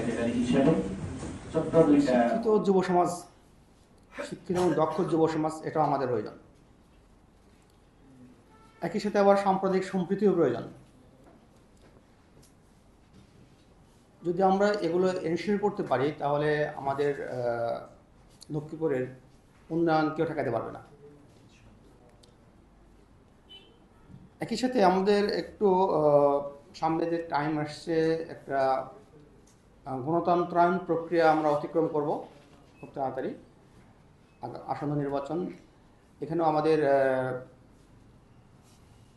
Secretary হিসেবে ছোট্ট দুইটা শিক্ষিত যুব সমাজ, শিক্ষিত এবং দক্ষ যুব সমাজ, এটাও আমাদের প্রয়োজন। একই সাথে আবার সাম্প্রদায়িক সম্প্রীতিও প্রয়োজন। যদি আমরা এগুলো এনশিওর করতে পারি তাহলে আমাদের লক্ষ্মীপুরের উন্নয়ন কেউ ঠেকাতে পারবে না। একই সাথে আমাদের একটু সামনে যে টাইম আসছে, একটা গণতন্ত্রায়ন প্রক্রিয়া আমরা অতিক্রম করব খুব তাড়াতাড়ি, আসন্ন নির্বাচন। এখানেও আমাদের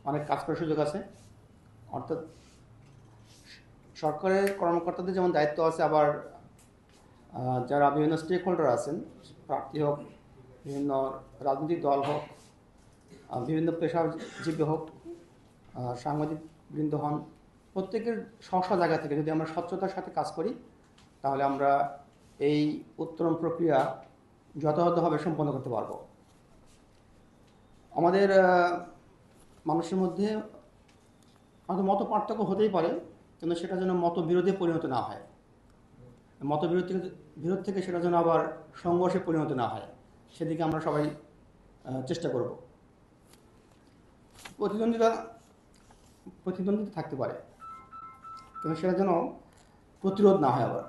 অনেক কাজ করার সুযোগ আছে। অর্থাৎ সরকারের কর্মকর্তাদের যেমন দায়িত্ব আছে, আবার যারা বিভিন্ন স্টেক হোল্ডার আছেন, প্রার্থী হোক, বিভিন্ন রাজনৈতিক দল হোক, বিভিন্ন পেশাজীবী হোক, সাংবাদিক বৃন্দ হন, প্রত্যেকের স্ব জায়গা থেকে যদি আমরা স্বচ্ছতার সাথে কাজ করি তাহলে আমরা এই উত্তরণ প্রক্রিয়া যথাযথভাবে সম্পন্ন করতে পারব। আমাদের মানুষের মধ্যে আমাদের মত পার্থক্য হতেই পারে, কিন্তু সেটা যেন মতবিরোধে পরিণত না হয়। বিরোধ থেকে সেটা যেন আবার সংঘর্ষে পরিণত না হয়, সেদিকে আমরা সবাই চেষ্টা করব। প্রতিদ্বন্দ্বিতা থাকতে পারে, কিন্তু সেটা যেন প্রতিরোধ না হয় আবার।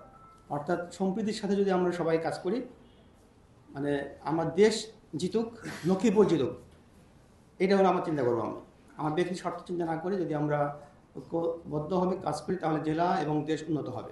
অর্থাৎ সম্প্রীতির সাথে যদি আমরা সবাই কাজ করি, মানে আমার দেশ জিতুক, লক্ষ্মীপুর জিতুক, এটা হলো আমার চিন্তা করবো। আমার ব্যক্তি স্বার্থ চিন্তা না করে যদি আমরা ঐক্যবদ্ধভাবে কাজ করি তাহলে জেলা এবং দেশ উন্নত হবে।